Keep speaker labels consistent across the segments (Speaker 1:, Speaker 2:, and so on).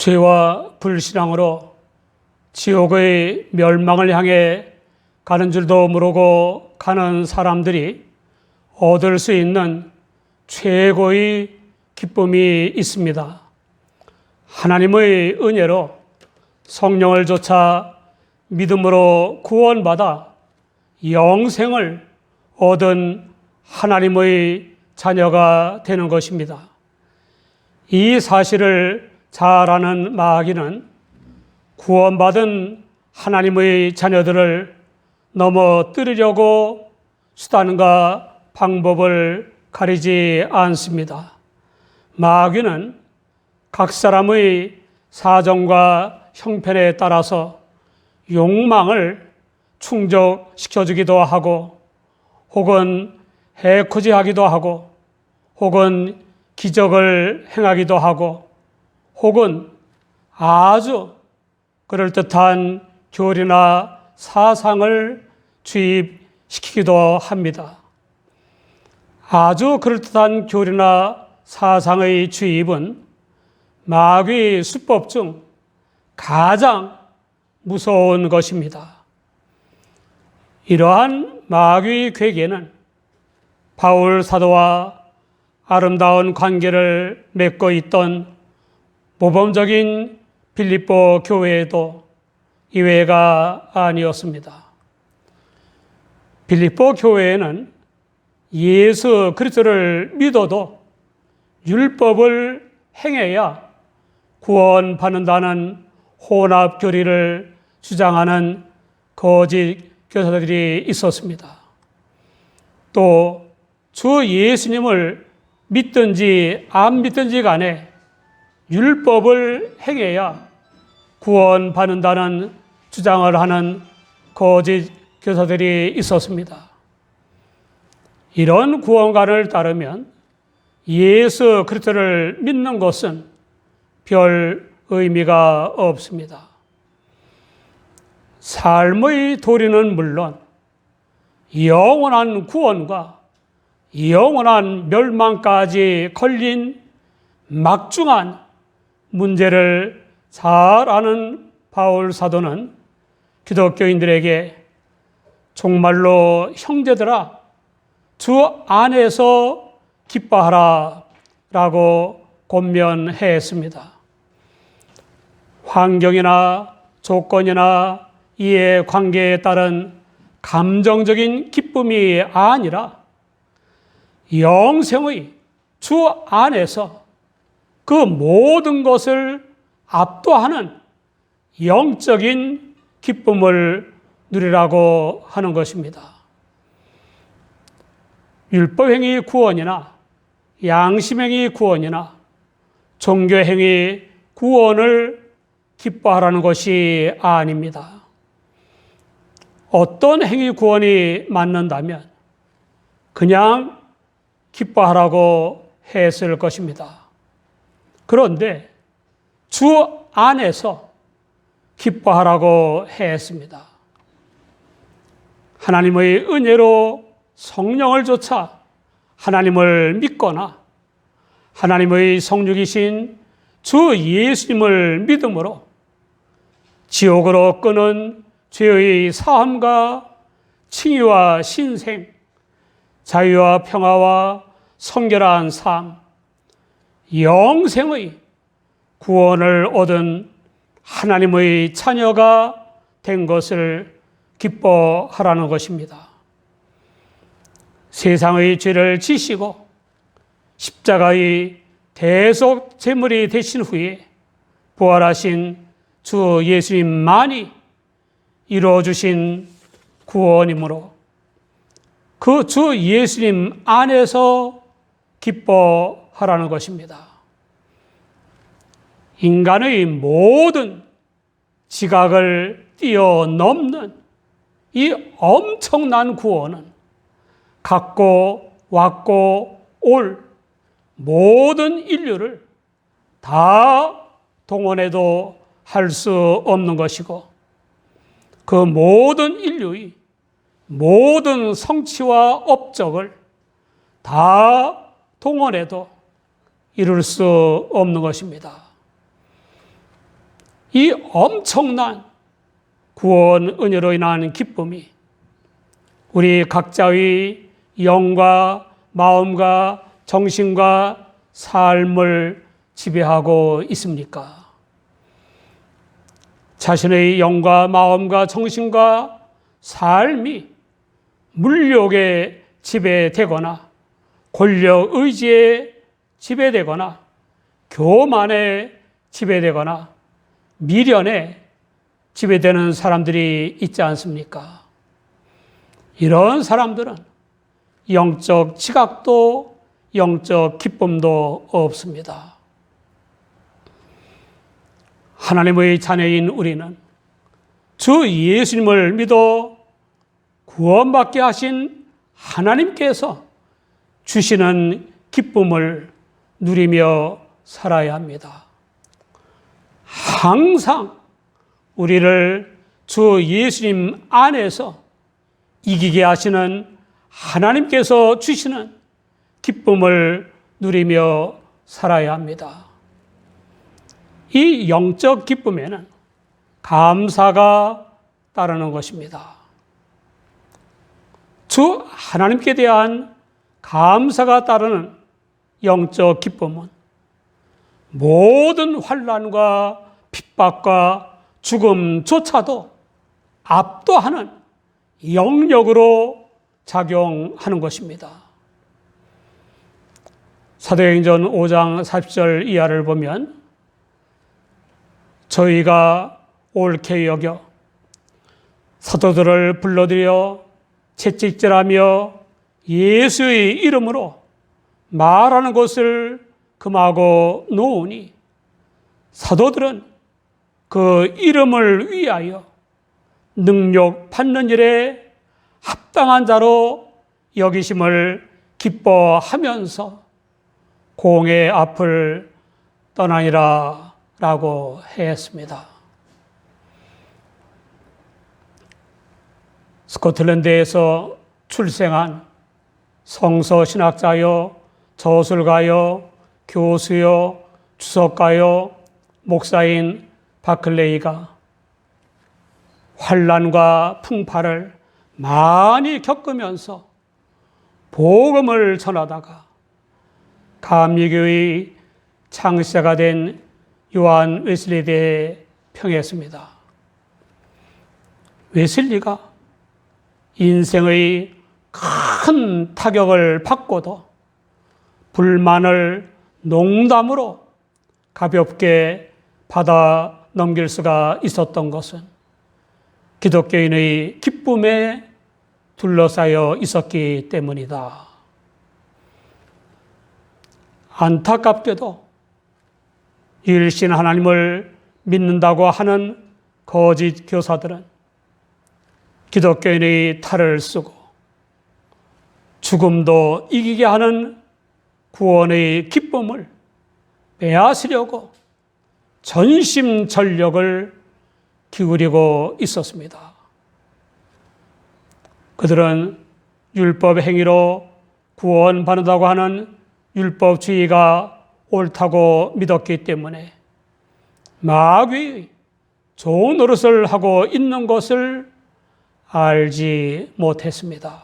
Speaker 1: 죄와 불신앙으로 지옥의 멸망을 향해 가는 줄도 모르고 가는 사람들이 얻을 수 있는 최고의 기쁨이 있습니다. 하나님의 은혜로 성령을 조차 믿음으로 구원받아 영생을 얻은 하나님의 자녀가 되는 것입니다. 이 사실을 잘 아는 마귀는 구원받은 하나님의 자녀들을 넘어뜨리려고 수단과 방법을 가리지 않습니다. 마귀는 각 사람의 사정과 형편에 따라서 욕망을 충족시켜주기도 하고, 혹은 해코지하기도 하고, 혹은 기적을 행하기도 하고, 혹은 아주 그럴듯한 교리나 사상을 주입시키기도 합니다. 아주 그럴듯한 교리나 사상의 주입은 마귀 수법 중 가장 무서운 것입니다. 이러한 마귀의 괴계는 바울 사도와 아름다운 관계를 맺고 있던 모범적인 빌립보 교회에도 이외가 아니었습니다. 빌립보 교회에는 예수 그리스도를 믿어도 율법을 행해야 구원받는다는 혼합 교리를 주장하는 거짓 교사들이 있었습니다. 또 주 예수님을 믿든지 안 믿든지 간에 율법을 행해야 구원받는다는 주장을 하는 거짓 교사들이 있었습니다. 이런 구원관을 따르면 예수 그리스도를 믿는 것은 별 의미가 없습니다. 삶의 도리는 물론 영원한 구원과 영원한 멸망까지 걸린 막중한 문제를 잘 아는 바울 사도는 기독교인들에게 정말로 형제들아, 주 안에서 기뻐하라 라고 권면했습니다. 환경이나 조건이나 이해 관계에 따른 감정적인 기쁨이 아니라 영생의 주 안에서 그 모든 것을 압도하는 영적인 기쁨을 누리라고 하는 것입니다. 율법행위 구원이나 양심행위 구원이나 종교행위 구원을 기뻐하라는 것이 아닙니다. 어떤 행위 구원이 맞는다면 그냥 기뻐하라고 했을 것입니다. 그런데 주 안에서 기뻐하라고 했습니다. 하나님의 은혜로 성령을 조차 하나님을 믿거나 하나님의 성육이신 주 예수님을 믿음으로 지옥으로 끄는 죄의 사함과 칭의와 신생, 자유와 평화와 성결한 삶, 영생의 구원을 얻은 하나님의 자녀가 된 것을 기뻐하라는 것입니다. 세상의 죄를 지시고 십자가의 대속 제물이 되신 후에 부활하신 주 예수님만이 이루어주신 구원이므로 그 주 예수님 안에서 기뻐하라는 것입니다. 인간의 모든 지각을 뛰어넘는 이 엄청난 구원은 갔고 왔고 올 모든 인류를 다 동원해도 할 수 없는 것이고, 그 모든 인류의 모든 성취와 업적을 다 동원해도 이룰 수 없는 것입니다. 이 엄청난 구원 은혜로 인한 기쁨이 우리 각자의 영과 마음과 정신과 삶을 지배하고 있습니까? 자신의 영과 마음과 정신과 삶이 물욕에 지배되거나 권력 의지에 지배되거나 교만에 지배되거나 미련에 지배되는 사람들이 있지 않습니까? 이런 사람들은 영적 지각도 영적 기쁨도 없습니다. 하나님의 자녀인 우리는 주 예수님을 믿어 구원받게 하신 하나님께서 주시는 기쁨을 누리며 살아야 합니다. 항상 우리를 주 예수님 안에서 이기게 하시는 하나님께서 주시는 기쁨을 누리며 살아야 합니다. 이 영적 기쁨에는 감사가 따르는 것입니다. 주 하나님께 대한 감사가 따르는 영적 기쁨은 모든 환난과 핍박과 죽음조차도 압도하는 영력으로 작용하는 것입니다. 사도행전 5장 40절 이하를 보면 저희가 옳게 여겨 사도들을 불러들여 채찍질하며 예수의 이름으로 말하는 것을 금하고 놓으니 사도들은 그 이름을 위하여 능력 받는 일에 합당한 자로 여기심을 기뻐하면서 공의 앞을 떠나니라 라고 했습니다. 스코틀랜드에서 출생한 성서신학자요, 저술가요, 교수요, 주석가요, 목사인 바클레이가 환난과 풍파를 많이 겪으면서 복음을 전하다가 감리교의 창시자가 된 요한 웨슬리에 대해 평했습니다. 웨슬리가 인생의 큰 타격을 받고도 불만을 농담으로 가볍게 받아 넘길 수가 있었던 것은 기독교인의 기쁨에 둘러싸여 있었기 때문이다. 안타깝게도 일신 하나님을 믿는다고 하는 거짓 교사들은 기독교인의 탈을 쓰고 죽음도 이기게 하는 구원의 기쁨을 빼앗으려고 전심전력을 기울이고 있었습니다. 그들은 율법 행위로 구원받는다고 하는 율법주의가 옳다고 믿었기 때문에 마귀의 좋은 노릇을 하고 있는 것을 알지 못했습니다.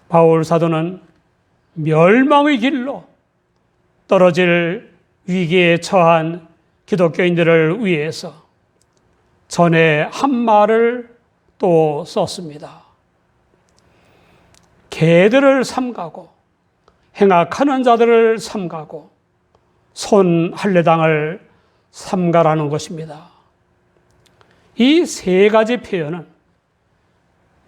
Speaker 1: 바울 사도는 멸망의 길로 떨어질 위기에 처한 기독교인들을 위해서 전에 한 말을 또 썼습니다. 개들을 삼가고 행악하는 자들을 삼가고 손 할례당을 삼가라는 것입니다. 이 세 가지 표현은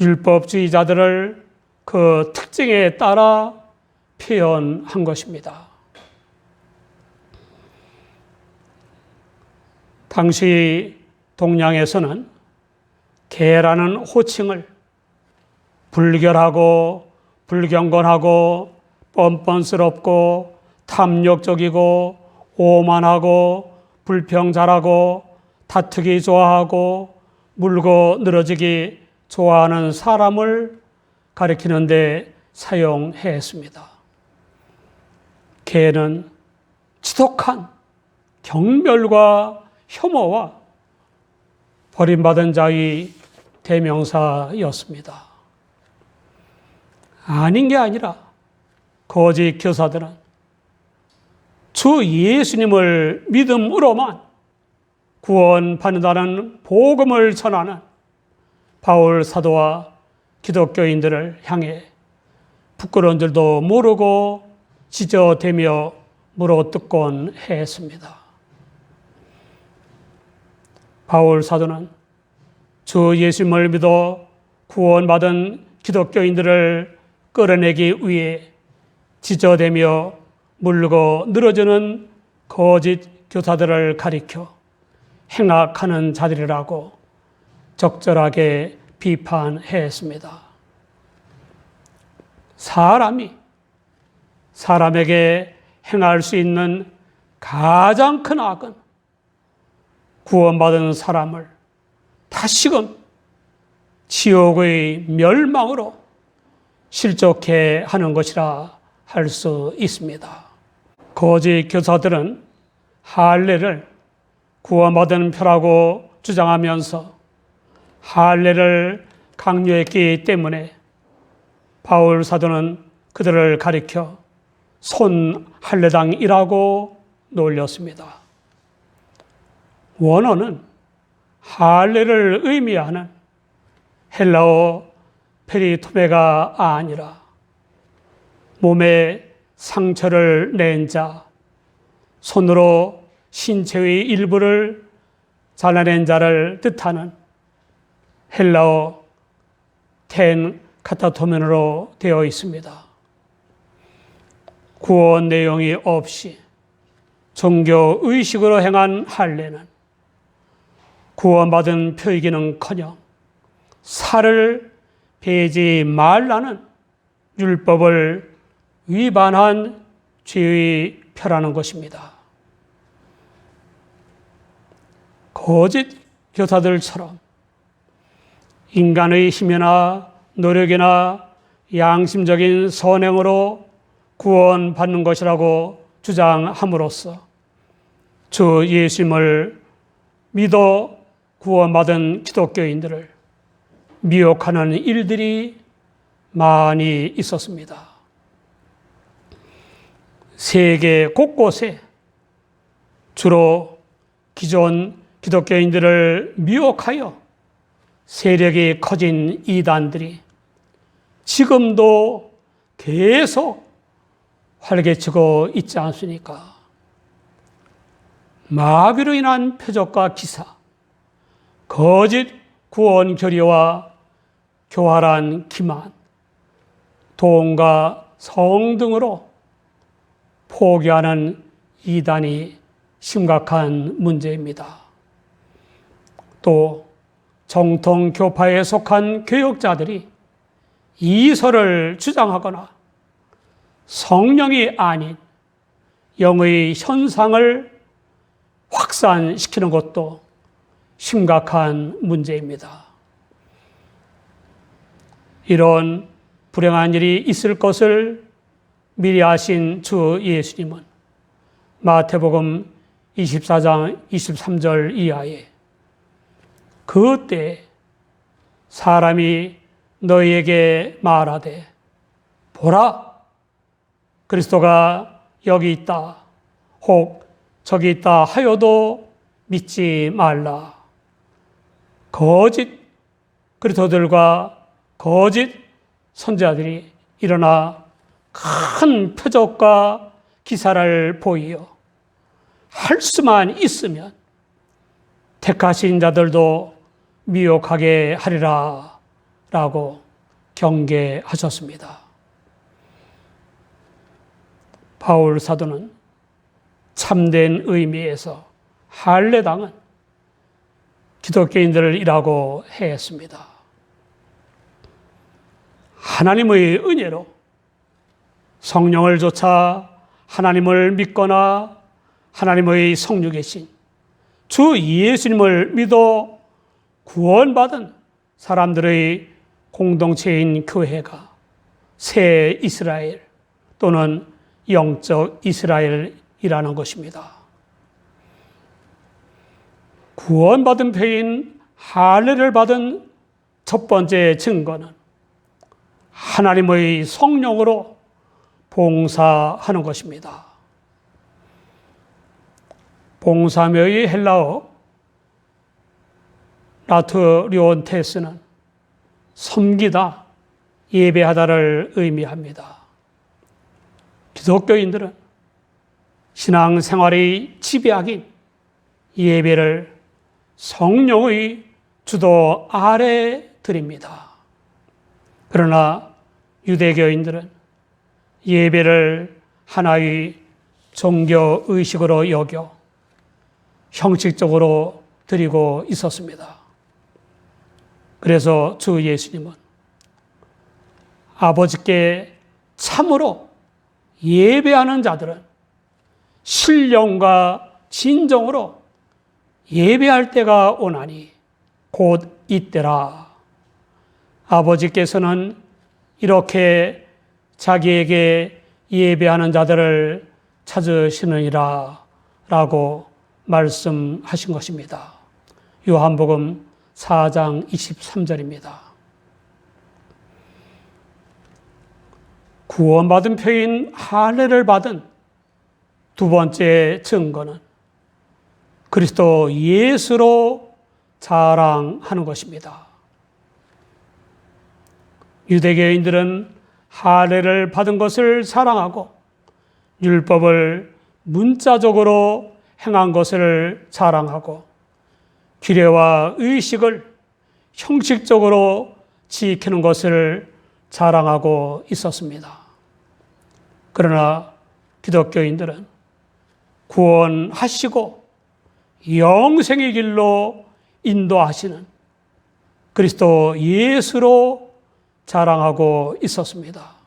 Speaker 1: 율법주의자들을 그 특징에 따라 표현한 것입니다. 당시 동양에서는 개라는 호칭을 불결하고 불경건하고 뻔뻔스럽고 탐욕적이고 오만하고 불평 잘하고 다투기 좋아하고 물고 늘어지기 좋아하는 사람을 가리키는데 사용했습니다. 개는 지독한 경멸과 혐오와 버림받은 자의 대명사였습니다. 아닌 게 아니라 거짓 교사들은 주 예수님을 믿음으로만 구원받는다는 복음을 전하는 바울 사도와 기독교인들을 향해 부끄러운 줄도 모르고 지저대며 물어뜯곤 했습니다. 바울 사도는 주 예수님을 믿어 구원받은 기독교인들을 끌어내기 위해 지저대며 물고 늘어지는 거짓 교사들을 가리켜 행악하는 자들이라고 적절하게 비판했습니다. 사람이 사람에게 행할 수 있는 가장 큰 악은 구원받은 사람을 다시금 지옥의 멸망으로 실족해 하는 것이라 할 수 있습니다. 거짓 교사들은 할례를 구원받은 표라고 주장하면서 할례를 강요했기 때문에 바울 사도는 그들을 가리켜 손할례당이라고 놀렸습니다. 원어는 할례를 의미하는 헬라어 페리토메가 아니라 몸에 상처를 낸 자, 손으로 신체의 일부를 잘라낸 자를 뜻하는 헬라어 텐 카타토멘으로 되어 있습니다. 구원 내용이 없이 종교 의식으로 행한 할례는 구원받은 표이기는커녕 살을 베지 말라는 율법을 위반한 죄의 표라는 것입니다. 거짓 교사들처럼 인간의 힘이나 노력이나 양심적인 선행으로 구원받는 것이라고 주장함으로써 주 예수님을 믿어 구원받은 기독교인들을 미혹하는 일들이 많이 있었습니다. 세계 곳곳에 주로 기존 기독교인들을 미혹하여 세력이 커진 이단들이 지금도 계속 활개치고 있지 않습니까? 마귀로 인한 표적과 기사, 거짓 구원 교리와 교활한 기만, 돈과 성 등으로 포기하는 이단이 심각한 문제입니다. 또 정통 교파에 속한 교역자들이 이설을 주장하거나 성령이 아닌 영의 현상을 확산시키는 것도 심각한 문제입니다. 이런 불행한 일이 있을 것을 미리 아신 주 예수님은 마태복음 24장 23절 이하에 그때 사람이 너희에게 말하되 보라 그리스도가 여기 있다 혹 저기 있다 하여도 믿지 말라. 거짓 그리스도들과 거짓 선지자들이 일어나 큰 표적과 기사를 보이어 할 수만 있으면 택하신 자들도 미혹하게 하리라 라고 경계하셨습니다. 바울 사도는 참된 의미에서 할례당은 기독교인들이라고 했습니다. 하나님의 은혜로 성령을 조차 하나님을 믿거나 하나님의 성육이신 주 예수님을 믿어 구원받은 사람들의 공동체인 교회가 새 이스라엘 또는 영적 이스라엘이라는 것입니다. 구원받은 패인 할례를 받은 첫 번째 증거는 하나님의 성령으로 봉사하는 것입니다. 봉사묘의 헬라어 라트리온테스는 섬기다, 예배하다를 의미합니다. 기독교인들은 신앙생활의 지배학인 예배를 성령의 주도 아래 드립니다. 그러나 유대교인들은 예배를 하나의 종교의식으로 여겨 형식적으로 드리고 있었습니다. 그래서 주 예수님은 아버지께 참으로 예배하는 자들은 신령과 진정으로 예배할 때가 오나니 곧 이때라. 아버지께서는 이렇게 자기에게 예배하는 자들을 찾으시느니라 라고 말씀하신 것입니다. 요한복음 4장 23절입니다. 구원받은 표인 할례를 받은 두 번째 증거는 그리스도 예수로 자랑하는 것입니다. 유대교인들은 할례를 받은 것을 자랑하고 율법을 문자적으로 행한 것을 자랑하고 규례와 의식을 형식적으로 지키는 것을 자랑하고 있었습니다. 그러나 기독교인들은 구원하시고 영생의 길로 인도하시는 그리스도 예수로 자랑하고 있었습니다.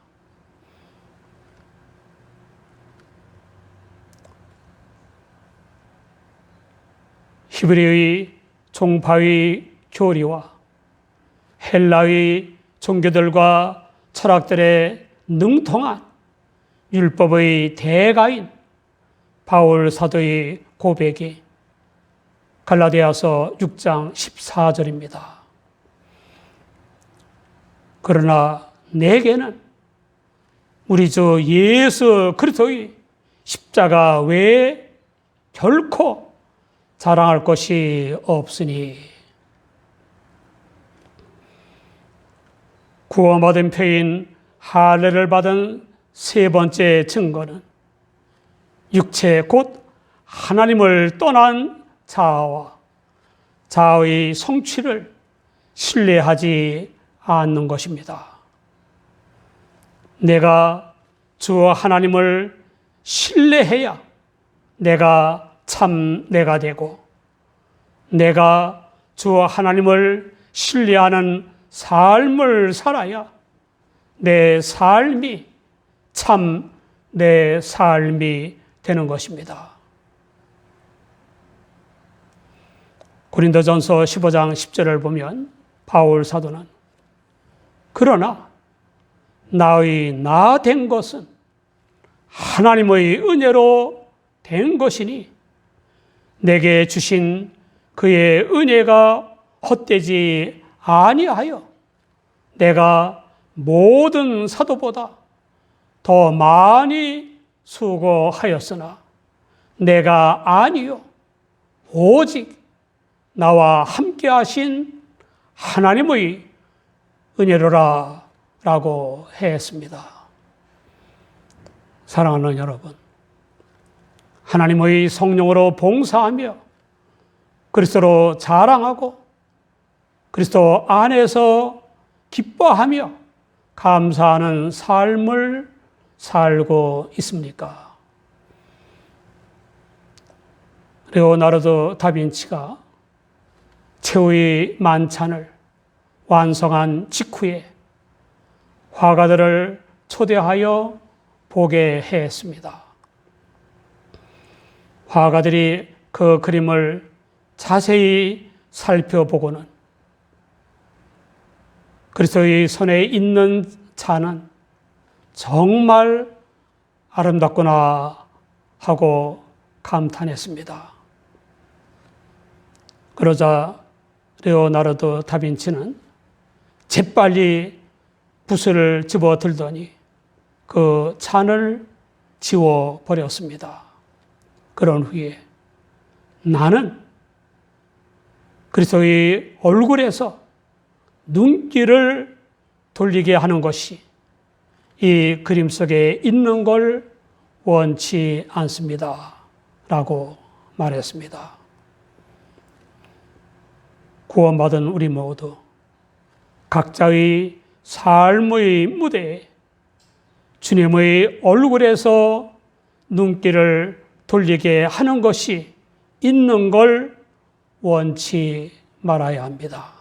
Speaker 1: 히브리의 종파의 교리와 헬라의 종교들과 철학들의 능통한 율법의 대가인 바울 사도의 고백이 갈라디아서 6장 14절입니다. 그러나 내게는 우리 주 예수 그리스도의 십자가 외에 결코 자랑할 것이 없으니 구원받은 표인 할례를 받은 세 번째 증거는 육체 곧 하나님을 떠난 자아와 자아의 성취를 신뢰하지 않는 것입니다. 내가 주 하나님을 신뢰해야 내가 참 내가 되고 내가 주 하나님을 신뢰하는 삶을 살아야 내 삶이 참 내 삶이 되는 것입니다. 고린도전서 15장 10절을 보면 바울 사도는 그러나 나의 나 된 것은 하나님의 은혜로 된 것이니 내게 주신 그의 은혜가 헛되지 아니하여 내가 모든 사도보다 더 많이 수고하였으나 내가 아니요 오직 나와 함께 하신 하나님의 은혜로라 라고 했습니다. 사랑하는 여러분, 하나님의 성령으로 봉사하며 그리스도로 자랑하고 그리스도 안에서 기뻐하며 감사하는 삶을 살고 있습니까? 레오나르도 다빈치가 최후의 만찬을 완성한 직후에 화가들을 초대하여 보게 했습니다. 화가들이 그 그림을 자세히 살펴보고는 그리스도의 손에 있는 잔은 정말 아름답구나 하고 감탄했습니다. 그러자 레오나르도 다빈치는 재빨리 붓을 집어들더니 그 찬을 지워버렸습니다. 그런 후에 나는 그리스도의 얼굴에서 눈길을 돌리게 하는 것이 이 그림 속에 있는 걸 원치 않습니다. 라고 말했습니다. 구원받은 우리 모두 각자의 삶의 무대에 주님의 얼굴에서 눈길을 돌리게 하는 것이 있는 걸 원치 말아야 합니다.